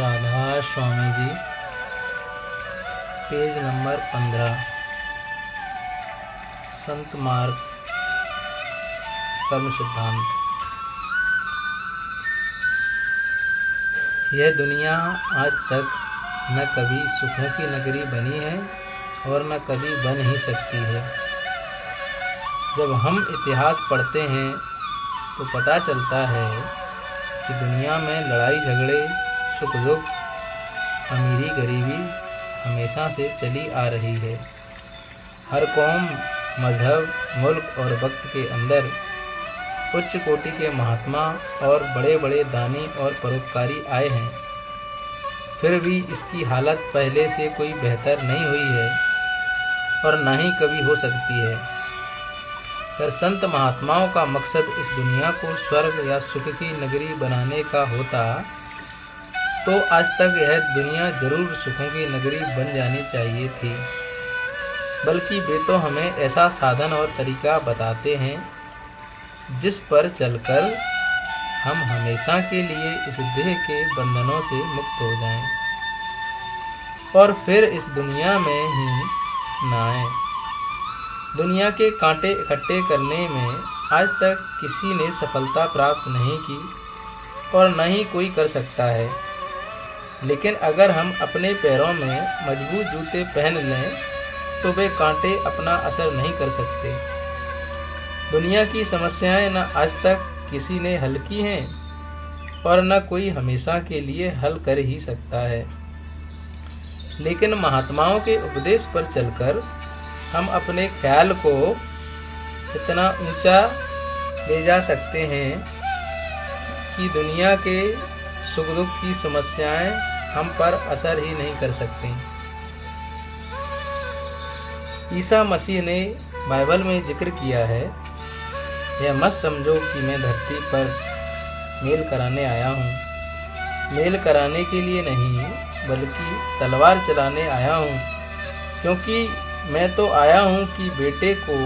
Radha Swami ji, page number 15। संत मार्ग कर्म सिद्धांत। यह दुनिया आज तक न कभी सुखों की नगरी बनी है और न कभी बन ही सकती है। जब हम इतिहास पढ़ते हैं तो पता चलता है कि दुनिया में लड़ाई झगड़े, सुख दुख, अमीरी गरीबी हमेशा से चली आ रही है। हर कौम, मजहब, मुल्क और वक्त के अंदर उच्च कोटि के महात्मा और बड़े बड़े दानी और परोपकारी आए हैं, फिर भी इसकी हालत पहले से कोई बेहतर नहीं हुई है और न ही कभी हो सकती है। अगर संत महात्माओं का मकसद इस दुनिया को स्वर्ग या सुख की नगरी बनाने का होता तो आज तक यह दुनिया जरूर सुखों की नगरी बन जानी चाहिए थी। बल्कि वे तो हमें ऐसा साधन और तरीका बताते हैं जिस पर चलकर हम हमेशा के लिए इस देह के बंधनों से मुक्त हो जाएं और फिर इस दुनिया में ही न आएं। दुनिया के कांटे इकट्ठे करने में आज तक किसी ने सफलता प्राप्त नहीं की और न ही कोई कर सकता है। लेकिन अगर हम अपने पैरों में मजबूत जूते पहन लें तो वे कांटे अपना असर नहीं कर सकते। दुनिया की समस्याएं न आज तक किसी ने हल की हैं और न कोई हमेशा के लिए हल कर ही सकता है। लेकिन महात्माओं के उपदेश पर चलकर हम अपने ख्याल को इतना ऊंचा ले जा सकते हैं कि दुनिया के सुख दुख की समस्याएं हम पर असर ही नहीं कर सकती। ईसा मसीह ने बाइबल में जिक्र किया है, यह मत समझो कि मैं धरती पर मेल कराने आया हूँ। मेल कराने के लिए नहीं बल्कि तलवार चलाने आया हूँ, क्योंकि मैं तो आया हूँ कि बेटे को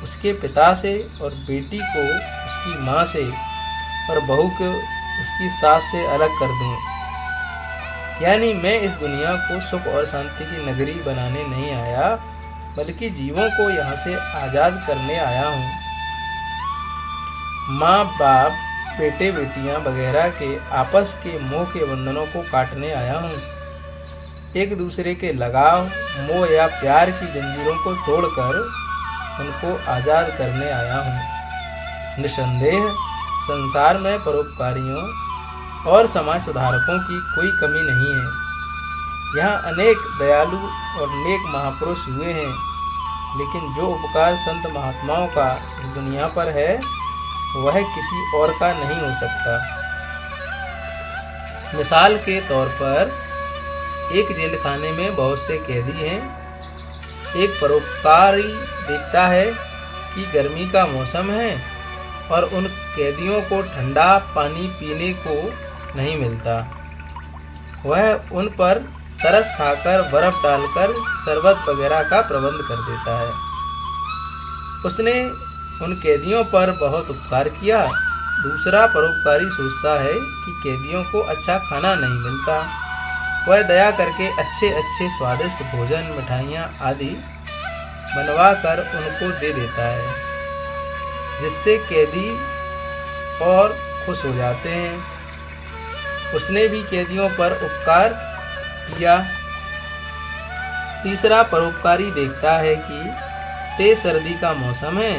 उसके पिता से और बेटी को उसकी माँ से और बहू को उसकी सास से अलग कर दूँ। यानी मैं इस दुनिया को सुख और शांति की नगरी बनाने नहीं आया बल्कि जीवों को यहाँ से आज़ाद करने आया हूँ। माँ बाप, बेटे बेटियाँ वगैरह के आपस के मोह के बंधनों को काटने आया हूँ। एक दूसरे के लगाव, मोह या प्यार की जंजीरों को तोड़कर उनको आज़ाद करने आया हूँ। निसंदेह संसार में परोपकारियों और समाज सुधारकों की कोई कमी नहीं है। यहाँ अनेक दयालु और नेक महापुरुष हुए हैं, लेकिन जो उपकार संत महात्माओं का इस दुनिया पर है वह किसी और का नहीं हो सकता। मिसाल के तौर पर एक जेल खाने में बहुत से कैदी हैं। एक परोपकारी देखता है कि गर्मी का मौसम है और उन कैदियों को ठंडा पानी पीने को नहीं मिलता। वह उन पर तरस खाकर बर्फ डालकर शरबत वगैरह का प्रबंध कर देता है। उसने उन कैदियों पर बहुत उपकार किया। दूसरा परोपकारी सोचता है कि कैदियों को अच्छा खाना नहीं मिलता। वह दया करके अच्छे अच्छे स्वादिष्ट भोजन, मिठाइयाँ आदि बनवा कर उनको दे देता है, जिससे कैदी और खुश हो जाते हैं। उसने भी कैदियों पर उपकार किया। तीसरा परोपकारी देखता है कि तेज सर्दी का मौसम है।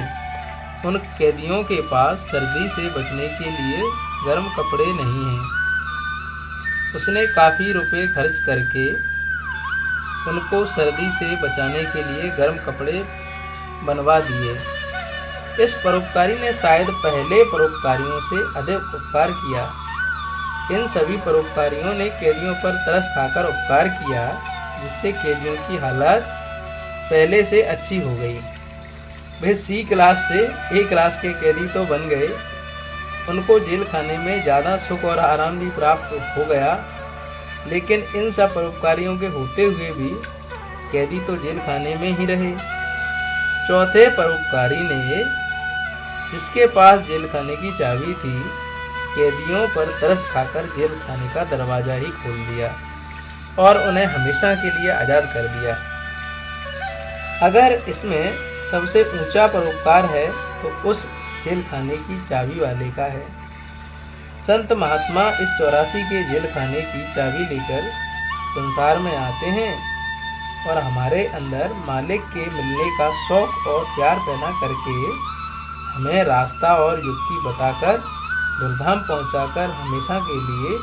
उन कैदियों के पास सर्दी से बचने के लिए गर्म कपड़े नहीं हैं। उसने काफ़ी रुपए खर्च करके उनको सर्दी से बचाने के लिए गर्म कपड़े बनवा दिए। इस परोपकारी ने शायद पहले परोपकारियों से अधिक उपकार किया। इन सभी परोपकारियों ने कैदियों पर तरस खाकर उपकार किया, जिससे कैदियों की हालत पहले से अच्छी हो गई। वे सी क्लास से ए क्लास के कैदी तो बन गए, उनको जेल खाने में ज़्यादा सुख और आराम भी प्राप्त हो गया। लेकिन इन सब परोपकारियों के होते हुए भी कैदी तो जेल खाने में ही रहे। चौथे परोपकारी ने, जिसके पास जेल खाने की चाबी थी, कैदियों पर तरस खाकर जेल खाने का दरवाजा ही खोल दिया और उन्हें हमेशा के लिए आज़ाद कर दिया। अगर इसमें सबसे ऊंचा परोपकार है तो उस जेल खाने की चाबी वाले का है। संत महात्मा इस 84 के जेल खाने की चाबी लेकर संसार में आते हैं और हमारे अंदर मालिक के मिलने का शौक और प्यार पैदा करके हमें रास्ता और युक्ति बताकर दुर्धाम पहुंचाकर हमेशा के लिए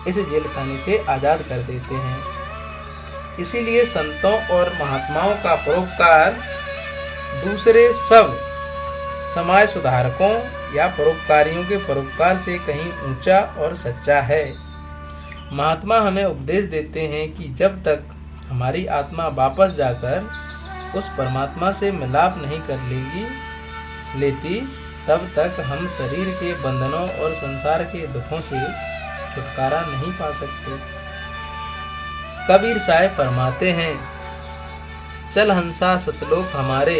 इस जेल खाने से आज़ाद कर देते हैं। इसीलिए संतों और महात्माओं का परोपकार दूसरे सब समाज सुधारकों या परोपकारियों के परोपकार से कहीं ऊंचा और सच्चा है। महात्मा हमें उपदेश देते हैं कि जब तक हमारी आत्मा वापस जाकर उस परमात्मा से मिलाप नहीं कर लेती तब तक हम शरीर के बंधनों और संसार के दुखों से छुटकारा नहीं पा सकते। कबीर साहब फरमाते हैं, चल हंसा सतलोक हमारे,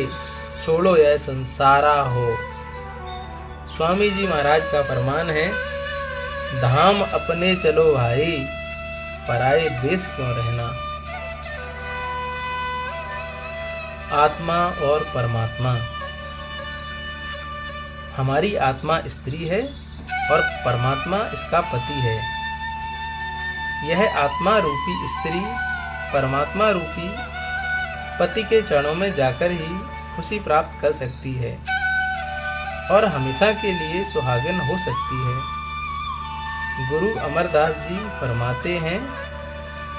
छोड़ो यह संसारा हो। स्वामी जी महाराज का फरमान है, धाम अपने चलो भाई, पराए देश क्यों रहना। आत्मा और परमात्मा। हमारी आत्मा स्त्री है और परमात्मा इसका पति है। यह आत्मा रूपी स्त्री परमात्मा रूपी पति के चरणों में जाकर ही खुशी प्राप्त कर सकती है और हमेशा के लिए सुहागिन हो सकती है। गुरु अमरदास जी फरमाते हैं,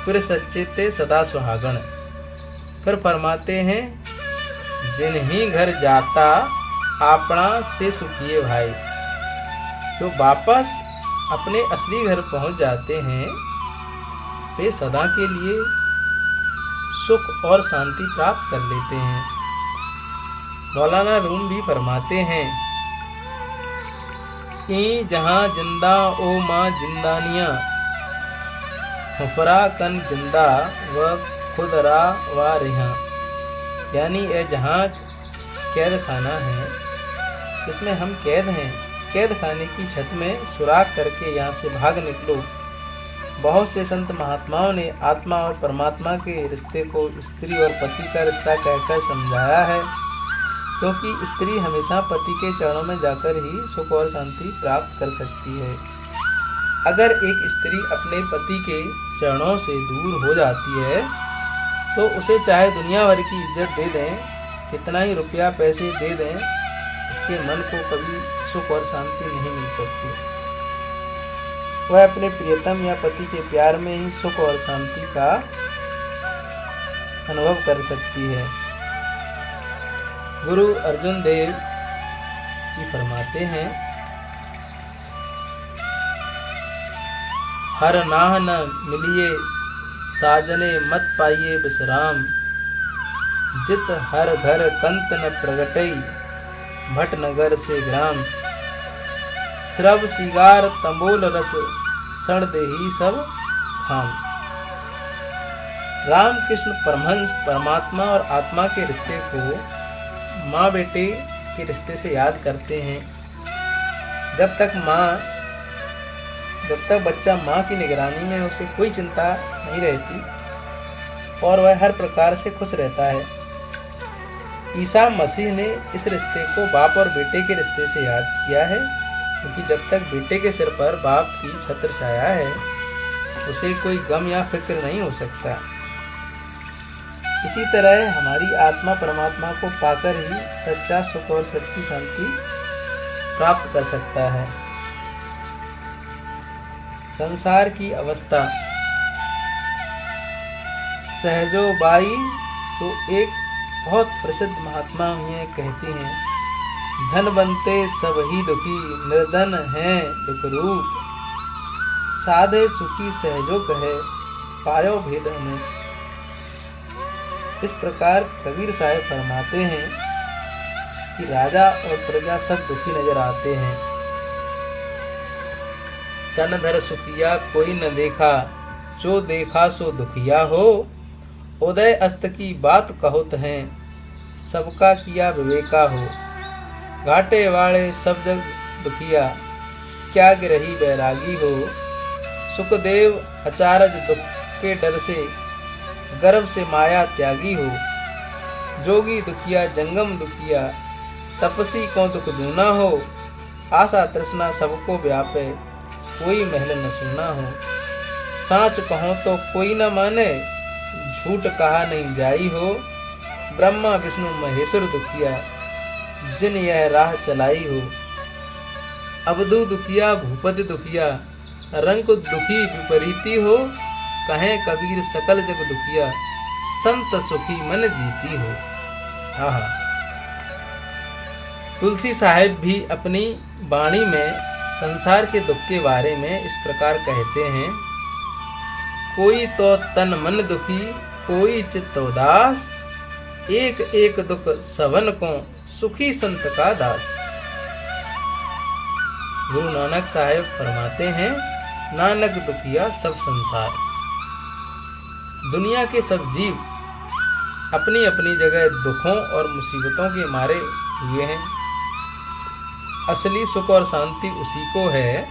फिर सच्चे ते सदा सुहागन। फिर फरमाते हैं, जिन्हीं घर जाता आपना से सुखिए भाई। तो वापस अपने असली घर पहुंच जाते हैं वे सदा के लिए सुख और शांति प्राप्त कर लेते हैं। मौलाना रूम भी फरमाते हैं, ई जहां जिंदा ओ माँ जिंदानिया, हुफरा कन जिंदा व खुदरा व रिहा। यानी यह जहाँ कैद खाना है, इसमें हम कैद हैं। कैद खाने की छत में सुराख करके यहाँ से भाग निकलो। बहुत से संत महात्माओं ने आत्मा और परमात्मा के रिश्ते को स्त्री और पति का रिश्ता कहकर समझाया है, क्योंकि स्त्री हमेशा पति के चरणों में जाकर ही सुख और शांति प्राप्त कर सकती है। अगर एक स्त्री अपने पति के चरणों से दूर हो जाती है तो उसे चाहे दुनिया भर की इज्जत दे दें, कितना ही रुपया पैसे दे दें, उसके मन को कभी सुख और शांति नहीं मिल सकती। वह अपने प्रियतम या पति के प्यार में ही सुख और शांति का अनुभव कर सकती है। गुरु अर्जुन देव जी फरमाते हैं, हर नाह न मिलिए साजने मत पाइए विश्राम, जित हर घर कंत न प्रगटई भटनगर से ग्राम। श्रव सिगार तंबोल रस सण देही सब खाम। राम कृष्ण परमहंस परमात्मा और आत्मा के रिश्ते को माँ बेटे के रिश्ते से याद करते हैं। जब तक बच्चा माँ की निगरानी में, उसे कोई चिंता नहीं रहती और वह हर प्रकार से खुश रहता है। ईसा मसीह ने इस रिश्ते को बाप और बेटे के रिश्ते से याद किया है, क्योंकि जब तक बेटे के सिर पर बाप की छत्र छाया है, उसे कोई गम या फिक्र नहीं हो सकता। इसी तरह हमारी आत्मा परमात्मा को पाकर ही सच्चा सुख और सच्ची शांति प्राप्त कर सकता है। संसार की अवस्था। सहजो बाई तो एक बहुत प्रसिद्ध महात्मा हुए कहते हैं, धन बनते सब ही दुखी, निर्धन हैं दुख रूप। साधे सुखी सहजो कहे, पायो भेद अनूप। इस प्रकार कबीर साहब फरमाते हैं कि राजा और प्रजा सब दुखी नजर आते हैं। तन धर सुखिया कोई न देखा, जो देखा सो दुखिया हो। उदय अस्त की बात कहोत हैं, सबका किया विवेका हो। घाटे वाले सब जग दुखिया, सत्याग्रही बैरागी हो। सुखदेव अचारज दुख के डर से गर्भ से माया त्यागी हो। जोगी दुखिया जंगम दुखिया तपसी को दुख दूना हो। आशा तृष्णा सबको व्यापे कोई महल न सुना हो। साच कहो तो कोई न माने झूठ कहा नहीं जाई हो। ब्रह्मा विष्णु महेश्वर दुखिया जिन यह राह चलाई हो। अवधू दुखिया भूपति दुखिया रंग दुखी विपरीती हो। कहें कबीर सकल जग दुखिया संत सुखी मन जीती हो। आहा। तुलसी साहिब भी अपनी वाणी में संसार के दुख के बारे में इस प्रकार कहते हैं। कोई तो तन मन दुखी कोई चित्त उदास। एक एक दुख सवन को सुखी संत का दास। गुरु नानक साहिब फरमाते हैं, नानक दुखिया सब संसार। दुनिया के सब जीव अपनी अपनी जगह दुखों और मुसीबतों के मारे हुए हैं। असली सुख और शांति उसी को है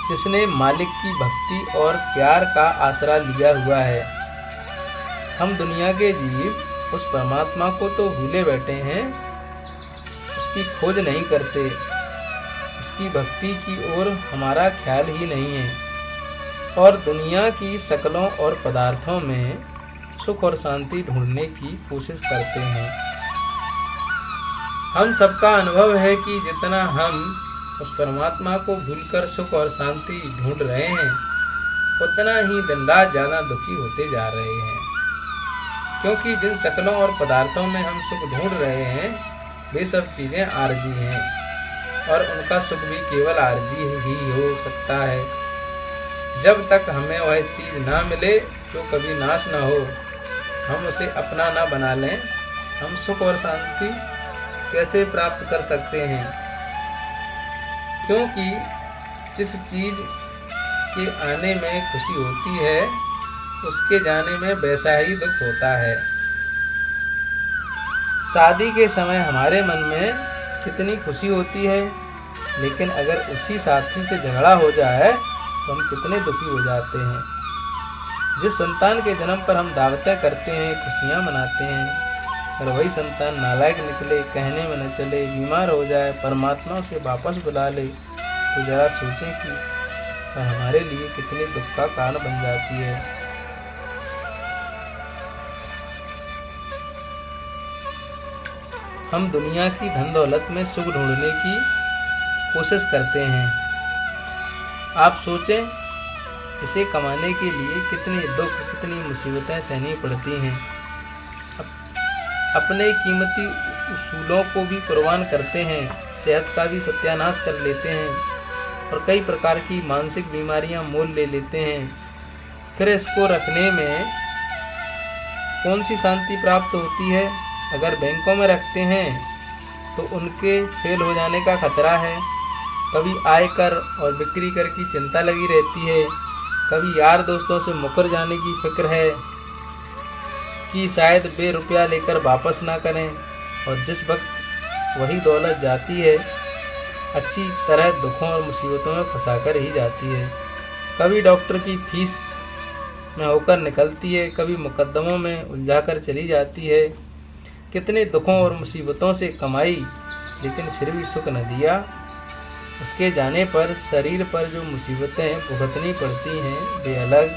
जिसने मालिक की भक्ति और प्यार का आसरा लिया हुआ है। हम दुनिया के जीव उस परमात्मा को तो भूले बैठे हैं, उसकी खोज नहीं करते, उसकी भक्ति की ओर हमारा ख्याल ही नहीं है और दुनिया की शकलों और पदार्थों में सुख और शांति ढूंढने की कोशिश करते हैं। हम सबका अनुभव है कि जितना हम उस परमात्मा को भूलकर सुख और शांति ढूंढ रहे हैं, उतना ही दिन रात ज़्यादा दुखी होते जा रहे हैं। क्योंकि जिन शकलों और पदार्थों में हम सुख ढूंढ रहे हैं, वे सब चीज़ें आरजी हैं और उनका सुख भी केवल आरजी ही हो सकता है। जब तक हमें वह चीज़ ना मिले जो कभी नाश ना हो, हम उसे अपना ना बना लें, हम सुख और शांति कैसे प्राप्त कर सकते हैं? क्योंकि जिस चीज़ के आने में खुशी होती है, उसके जाने में वैसा ही दुख होता है। शादी के समय हमारे मन में कितनी खुशी होती है, लेकिन अगर उसी साथी से झगड़ा हो जाए तो हम कितने दुखी हो जाते हैं। जिस संतान के जन्म पर हम दावतें करते हैं, खुशियाँ मनाते हैं, और वही संतान नालायक निकले, कहने में न चले, बीमार हो जाए, परमात्मा उसे वापस बुला ले, तो जरा सोचें कि वह हमारे लिए कितने दुख का कारण बन जाती है। हम दुनिया की धन दौलत में सुख ढूंढने की कोशिश करते हैं। आप सोचें, इसे कमाने के लिए कितने दुख, कितनी मुसीबतें सहनी पड़ती हैं। अपने कीमती उसूलों को भी कुर्बान करते हैं, सेहत का भी सत्यानाश कर लेते हैं और कई प्रकार की मानसिक बीमारियां मोल ले लेते हैं। फिर इसको रखने में कौन सी शांति प्राप्त होती है? अगर बैंकों में रखते हैं तो उनके फेल हो जाने का खतरा है। कभी आयकर और बिक्री कर की चिंता लगी रहती है, कभी यार दोस्तों से मुकर जाने की फिक्र है कि शायद वे रुपया लेकर वापस ना करें, और जिस वक्त वही दौलत जाती है, अच्छी तरह दुखों और मुसीबतों में फंसाकर ही जाती है। कभी डॉक्टर की फीस में होकर निकलती है, कभी मुकद्दमों में उलझाकर चली जाती है। कितने दुखों और मुसीबतों से कमाई, लेकिन फिर भी सुख न दिया। उसके जाने पर शरीर पर जो मुसीबतें भुगतनी पड़ती हैं, वे अलग।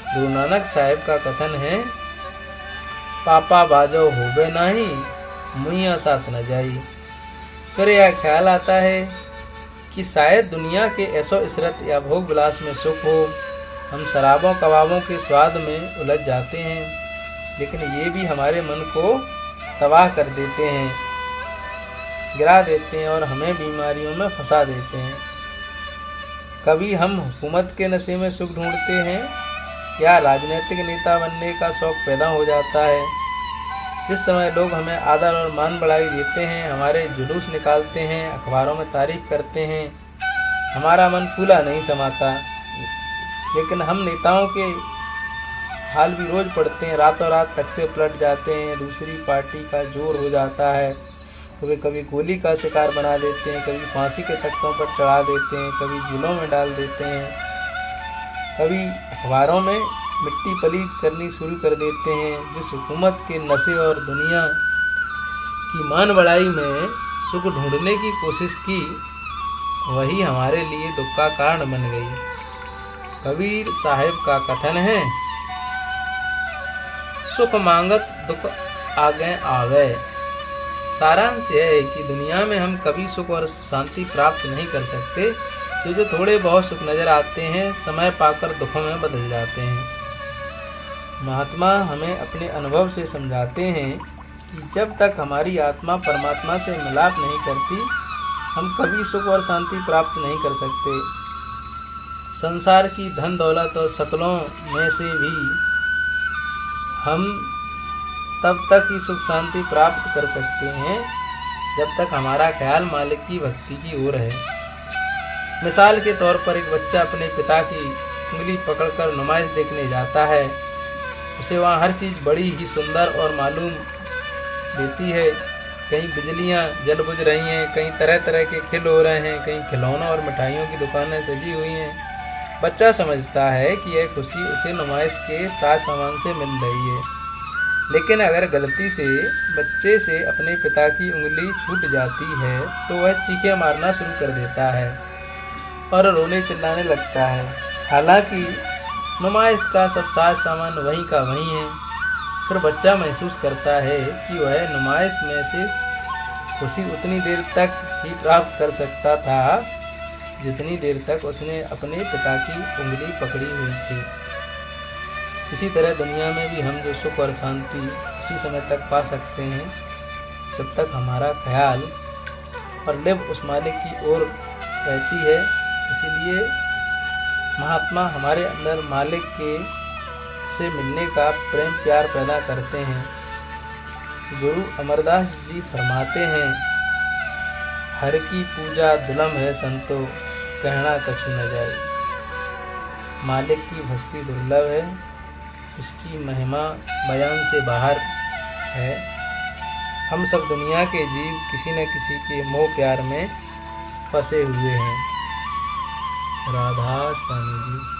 गुरु नानक साहिब का कथन है, पापा बाजो होबे नाही, मुइया साथ न जाई। फिर यह ख्याल आता है कि शायद दुनिया के ऐसो इशरत या भोग विलास में सुख हो। हम शराबों कबाबों के स्वाद में उलझ जाते हैं, लेकिन ये भी हमारे मन को तबाह कर देते हैं, गिरा देते हैं और हमें बीमारियों में फंसा देते हैं। कभी हम हुकूमत के नशे में सुख ढूंढते हैं या राजनीतिक नेता बनने का शौक़ पैदा हो जाता है। जिस समय लोग हमें आदर और मान बढ़ाई देते हैं, हमारे जुलूस निकालते हैं, अखबारों में तारीफ करते हैं, हमारा मन फूला नहीं समाता। लेकिन हम नेताओं के हाल भी रोज़ पढ़ते हैं, रातों रात तख्ते पलट जाते हैं, दूसरी पार्टी का जोर हो जाता है, कभी कभी गोली का शिकार बना देते हैं, कभी फांसी के तख्तों पर चढ़ा देते हैं, कभी जेलों में डाल देते हैं, कभी अखबारों में मिट्टी पलीत करनी शुरू कर देते हैं। जिस हुकूमत के नशे और दुनिया की मान बढ़ाई में सुख ढूंढने की कोशिश की, वही हमारे लिए दुख का कारण बन गई। कबीर साहिब का कथन है, सुख मांगत दुख आगे आवे। सारांश यह है कि दुनिया में हम कभी सुख और शांति प्राप्त नहीं कर सकते। जो थोड़े बहुत सुख नजर आते हैं, समय पाकर दुखों में बदल जाते हैं। महात्मा हमें अपने अनुभव से समझाते हैं कि जब तक हमारी आत्मा परमात्मा से मिलाप नहीं करती, हम कभी सुख और शांति प्राप्त नहीं कर सकते। संसार की धन दौलत और शकलों में से भी हम तब तक ही सुख शांति प्राप्त कर सकते हैं जब तक हमारा ख्याल मालिक की भक्ति की ओर है। मिसाल के तौर पर एक बच्चा अपने पिता की उंगली पकड़कर नुमाइश देखने जाता है। उसे वहाँ हर चीज़ बड़ी ही सुंदर और मालूम देती है। कहीं बिजलियाँ जल बुझ रही हैं, कहीं तरह तरह के खिल हो रहे हैं, कहीं खिलौनों और मिठाइयों की दुकानें सजी हुई हैं। बच्चा समझता है कि यह खुशी उसे नुमाइश के साथ सामान से मिल रही है। लेकिन अगर गलती से बच्चे से अपने पिता की उंगली छूट जाती है तो वह चीखें मारना शुरू कर देता है और रोने चिल्लाने लगता है। हालांकि नुमाइश का सब साज सामान वहीं का वहीं है। फिर बच्चा महसूस करता है कि वह नुमाइश में से खुशी उतनी देर तक ही प्राप्त कर सकता था जितनी देर तक उसने अपने पिता की उंगली पकड़ी हुई थी। इसी तरह दुनिया में भी हम जो सुख और शांति उसी समय तक पा सकते हैं जब तक हमारा ख्याल और लिब उस मालिक की ओर रहती है। इसीलिए महात्मा हमारे अंदर मालिक के से मिलने का प्रेम प्यार पैदा करते हैं। गुरु अमरदास जी फरमाते हैं, हर की पूजा दुलम है संतो, कहना कछु न जाए। मालिक की भक्ति दुर्लभ है, इसकी महिमा बयान से बाहर है। हम सब दुनिया के जीव किसी न किसी के मोह प्यार में फंसे हुए हैं। राधा स्वामी जी।